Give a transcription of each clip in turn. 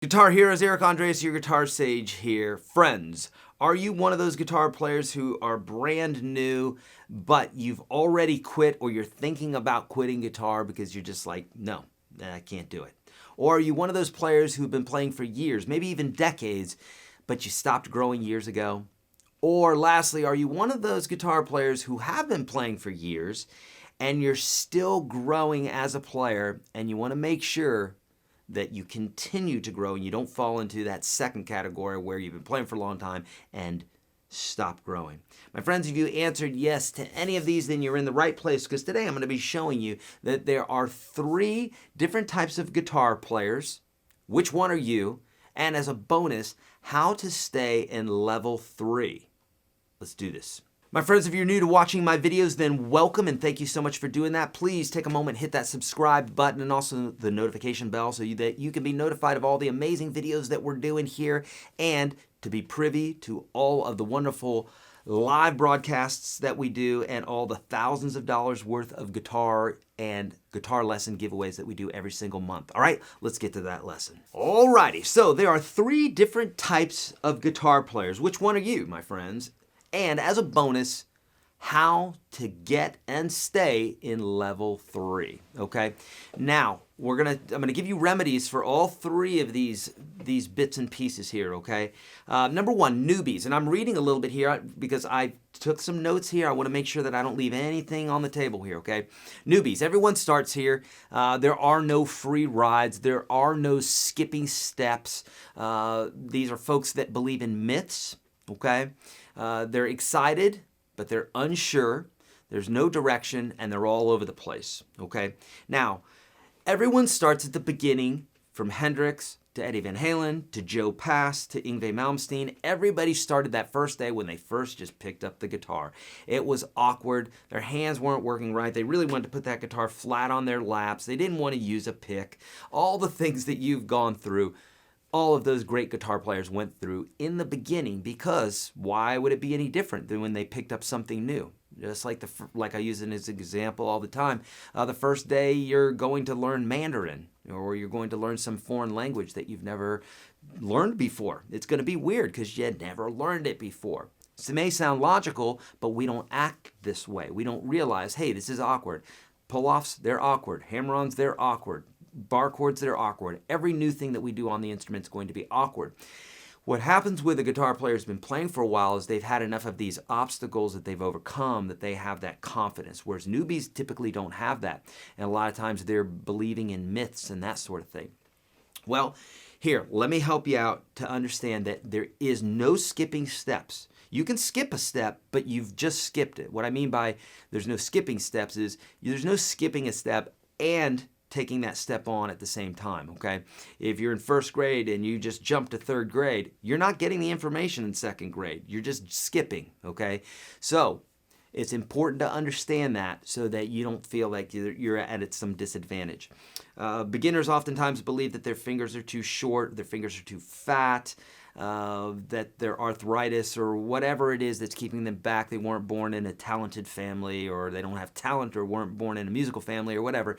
Guitar Heroes, Eric Andres, your guitar sage here. Friends, are you one of those guitar players who are brand new, but you've already quit or you're thinking about quitting guitar because you're just like, no, I can't do it? Or are you one of those players who've been playing for years, maybe even decades, but you stopped growing years ago? Or lastly, are you one of those guitar players who have been playing for years and you're still growing as a player and you want to make sure that you continue to grow and you don't fall into that second category where you've been playing for a long time and stop growing? My friends, if you answered yes to any of these, then you're in the right place, because today I'm going to be showing you that there are 3 different types of guitar players. Which one are you? And as a bonus, how to stay in level 3. Let's do this. My friends, if you're new to watching my videos, then welcome and thank you so much for doing that. Please take a moment, hit that subscribe button and also the notification bell so that you can be notified of all the amazing videos that we're doing here and to be privy to all of the wonderful live broadcasts that we do and all the thousands of dollars worth of guitar and guitar lesson giveaways that we do every single month. All right, let's get to that lesson. Alrighty, so there are 3 different types of guitar players. Which one are you, my friends? And as a bonus, how to get and stay in level 3, okay? Now, I'm gonna give you remedies for all 3 of these bits and pieces here, okay? Number 1, newbies, and I'm reading a little bit here because I took some notes here. I wanna make sure that I don't leave anything on the table here, okay? Newbies, everyone starts here. There are no free rides. There are no skipping steps. These are folks that believe in myths, okay? They're excited, but they're unsure. There's no direction, and they're all over the place, okay? Now, everyone starts at the beginning, from Hendrix to Eddie Van Halen to Joe Pass to Yngwie Malmsteen. Everybody started that first day when they first just picked up the guitar. It was awkward. Their hands weren't working right. They really wanted to put that guitar flat on their laps. They didn't want to use a pick. All the things that you've gone through, all of those great guitar players went through in the beginning, because why would it be any different than when they picked up something new? Just like I use it as an example all the time. The first day you're going to learn Mandarin, or you're going to learn some foreign language that you've never learned before. It's going to be weird because you had never learned it before. So it may sound logical, but we don't act this way. We don't realize, hey, this is awkward. Pull-offs, they're awkward. Hammer-ons, they're awkward. Bar chords that are awkward. Every new thing that we do on the instrument is going to be awkward. What happens with a guitar player who's been playing for a while is they've had enough of these obstacles that they've overcome that they have that confidence, whereas newbies typically don't have that. And a lot of times they're believing in myths and that sort of thing. Well, here, let me help you out to understand that there is no skipping steps. You can skip a step, but you've just skipped it. What I mean by there's no skipping steps is there's no skipping a step and taking that step on at the same time, okay? If you're in 1st grade and you just jump to 3rd grade, you're not getting the information in 2nd grade. You're just skipping, okay? So it's important to understand that so that you don't feel like you're at some disadvantage. Beginners oftentimes believe that their fingers are too short, their fingers are too fat, that their arthritis or whatever it is that's keeping them back. They weren't born in a talented family, or they don't have talent, or weren't born in a musical family, or whatever.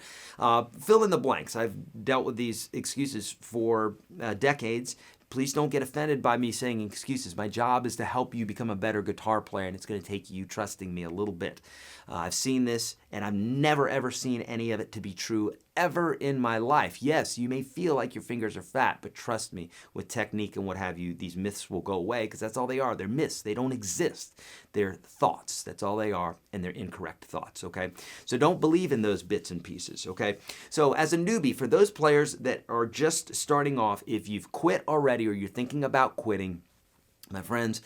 Fill in the blanks. I've dealt with these excuses for decades. Please don't get offended by me saying excuses. My job is to help you become a better guitar player, and it's going to take you trusting me a little bit. I've seen this, and I've never ever seen any of it to be true ever in my life. Yes, you may feel like your fingers are fat, but trust me, with technique and what have you, these myths will go away, because that's all they are. They're myths. They don't exist. They're thoughts. That's all they are, and they're incorrect thoughts, okay? So don't believe in those bits and pieces, okay? So as a newbie, for those players that are just starting off, if you've quit already or you're thinking about quitting, my friends,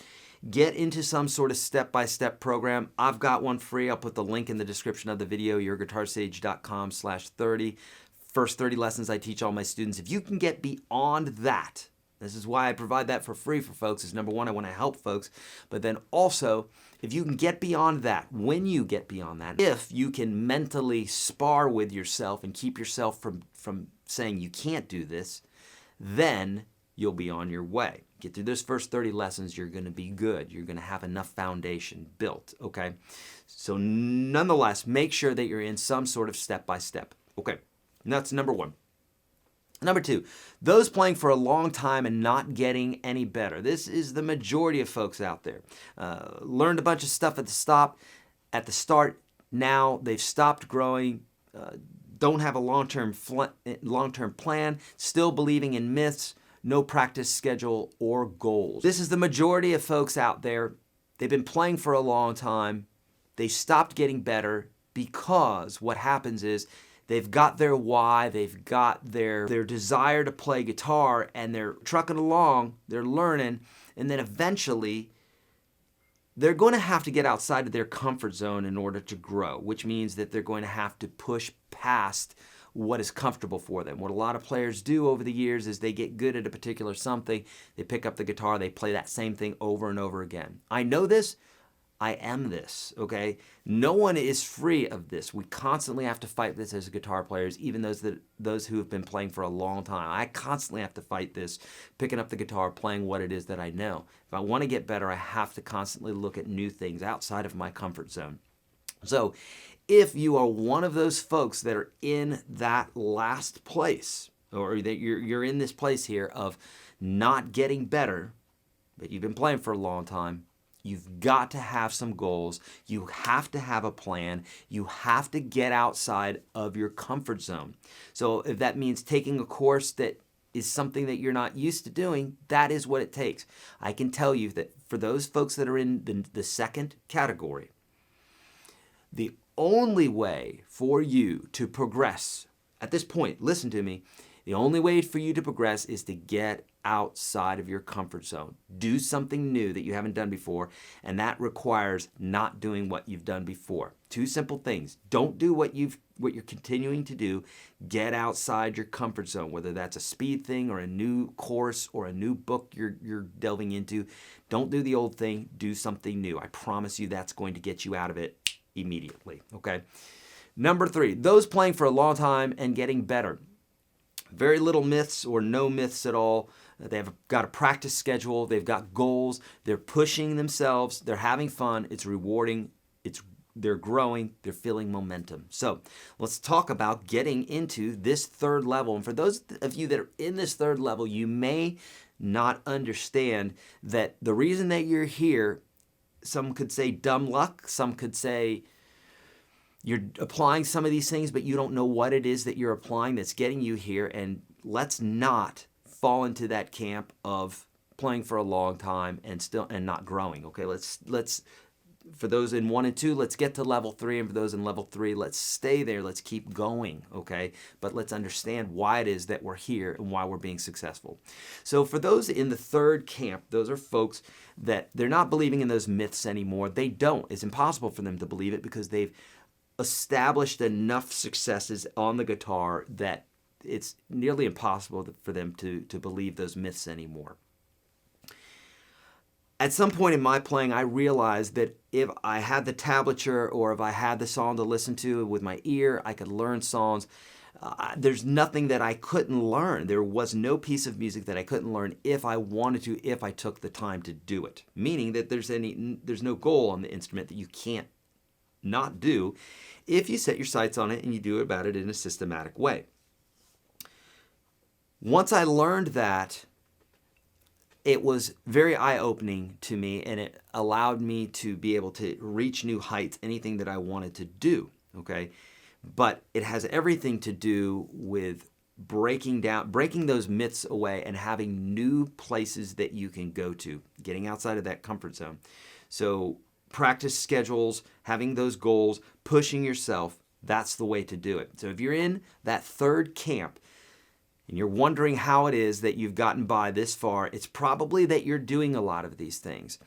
get into some sort of step-by-step program. I've got one free. I'll put the link in the description of the video, YourGuitarSage.com/30. First 30 lessons I teach all my students. If you can get beyond that, this is why I provide that for free for folks, is number 1, I want to help folks. But then also, if you can get beyond that, when you get beyond that, if you can mentally spar with yourself and keep yourself from saying you can't do this, then you'll be on your way. Get through those first 30 lessons, you're going to be good. You're going to have enough foundation built, okay? So nonetheless, make sure that you're in some sort of step-by-step, okay? And that's number 1. Number two, those playing for a long time and not getting any better. This is the majority of folks out there. Learned a bunch of stuff at the start. Now they've stopped growing, don't have a long-term plan, still believing in myths, no practice schedule or goals. This is the majority of folks out there. They've been playing for a long time. They stopped getting better because what happens is they've got their why, they've got their desire to play guitar, and they're trucking along, they're learning, and then eventually they're going to have to get outside of their comfort zone in order to grow, which means that they're going to have to push past what is comfortable for them. What a lot of players do over the years is they get good at a particular something, they pick up the guitar, they play that same thing over and over again. I know this. I am this, okay? No one is free of this. We constantly have to fight this as guitar players, even those who have been playing for a long time. I constantly have to fight this, picking up the guitar, playing what it is that I know. If I want to get better, I have to constantly look at new things outside of my comfort zone. So if you are one of those folks that are in that last place, or that you're in this place here of not getting better, but you've been playing for a long time, you've got to have some goals. You have to have a plan. You have to get outside of your comfort zone. So if that means taking a course that is something that you're not used to doing, that is what it takes. I can tell you that for those folks that are in the second category, the only way for you to progress at this point, listen to me, the only way for you to progress is to get outside of your comfort zone. Do something new that you haven't done before, and that requires not doing what you've done before. Two simple things. Don't do what you're continuing to do. Get outside your comfort zone, whether that's a speed thing or a new course or a new book you're delving into. Don't do the old thing. Do something new. I promise you that's going to get you out of it immediately, okay? Number three, those playing for a long time and getting better. Very little myths or no myths at all. They've got a practice schedule. They've got goals. They're pushing themselves. They're having fun. It's rewarding. They're growing. They're feeling momentum. So let's talk about getting into this third level. And for those of you that are in this third level, you may not understand that the reason that you're here, some could say dumb luck. Some could say you're applying some of these things, but you don't know what it is that you're applying that's getting you here. And let's not fall into that camp of playing for a long time and not growing. Okay, let's for those in 1 and 2, let's get to level 3, and for those in level 3, let's stay there. Let's keep going. Okay, but let's understand why it is that we're here and why we're being successful. So for those in the third camp, those are folks that they're not believing in those myths anymore. They don't. It's impossible for them to believe it because they've established enough successes on the guitar that it's nearly impossible for them to believe those myths anymore. At some point in my playing, I realized that if I had the tablature or if I had the song to listen to with my ear, I could learn songs. There's nothing that I couldn't learn. There was no piece of music that I couldn't learn if I wanted to, if I took the time to do it. Meaning that there's no goal on the instrument that you can't not do if you set your sights on it and you do about it in a systematic way. Once I learned that, it was very eye-opening to me, and it allowed me to be able to reach new heights, anything that I wanted to do, okay? But it has everything to do with breaking those myths away and having new places that you can go to, getting outside of that comfort zone. So practice schedules, having those goals, pushing yourself, that's the way to do it. So if you're in that third camp and you're wondering how it is that you've gotten by this far, it's probably that you're doing a lot of these things.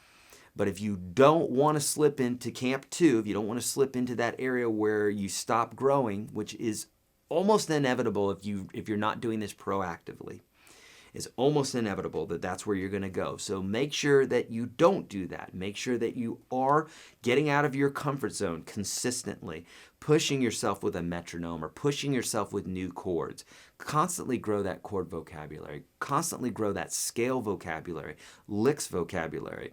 But if you don't want to slip into camp 2, if you don't want to slip into that area where you stop growing, which is almost inevitable if you're not doing this proactively, it's almost inevitable that that's where you're going to go. So make sure that you don't do that. Make sure that you are getting out of your comfort zone consistently, pushing yourself with a metronome or pushing yourself with new chords. Constantly grow that chord vocabulary. Constantly grow that scale vocabulary, licks vocabulary.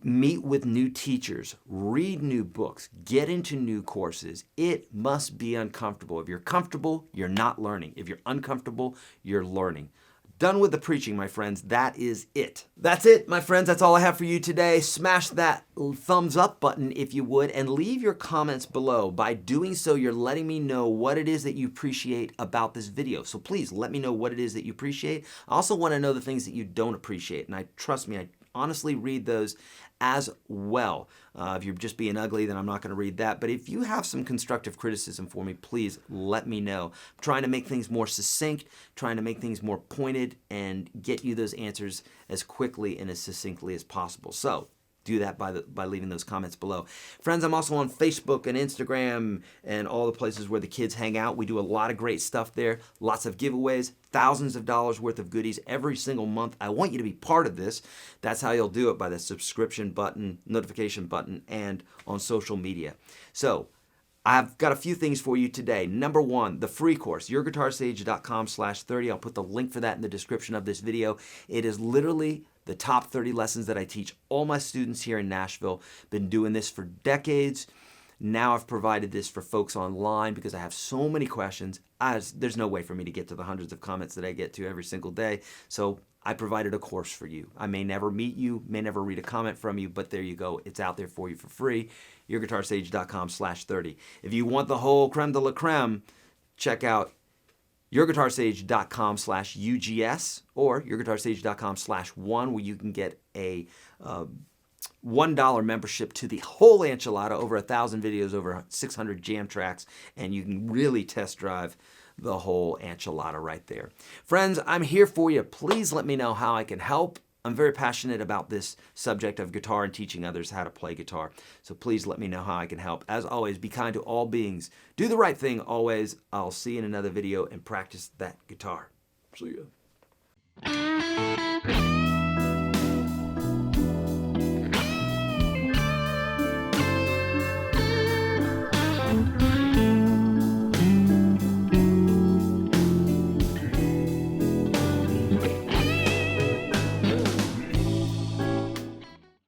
meet with new teachers, read new books, get into new courses. It must be uncomfortable. If you're comfortable, you're not learning. If you're uncomfortable, you're learning. Done with the preaching, my friends. That is it. That's it, my friends. That's all I have for you today. Smash that thumbs up button if you would, and leave your comments below. By doing so, you're letting me know what it is that you appreciate about this video. So please let me know what it is that you appreciate. I also want to know the things that you don't appreciate. And trust me, I honestly read those as well. If you're just being ugly, then I'm not going to read that. But if you have some constructive criticism for me, please let me know. I'm trying to make things more succinct, trying to make things more pointed, and get you those answers as quickly and as succinctly as possible. So do that by leaving those comments below. Friends, I'm also on Facebook and Instagram and all the places where the kids hang out. We do a lot of great stuff there, lots of giveaways, thousands of dollars worth of goodies every single month. I want you to be part of this. That's how you'll do it, by the subscription button, notification button, and on social media. So I've got a few things for you today. Number one, the free course, YourGuitarSage.com/30. I'll put the link for that in the description of this video. It is literally the top 30 lessons that I teach all my students here in Nashville. Been doing this for decades. Now I've provided this for folks online because I have so many questions. There's no way for me to get to the hundreds of comments that I get to every single day. So I provided a course for you. I may never meet you, may never read a comment from you, but there you go. It's out there for you for free. YourGuitarSage.com/30. If you want the whole creme de la creme, check out YourGuitarSage.com/UGS or YourGuitarSage.com/1, where you can get a $1 membership to the whole enchilada, over 1,000 videos, over 600 jam tracks, and you can really test drive the whole enchilada right there. Friends, I'm here for you. Please let me know how I can help. I'm very passionate about this subject of guitar and teaching others how to play guitar. So please let me know how I can help. As always, be kind to all beings. Do the right thing always. I'll see you in another video and practice that guitar. See ya.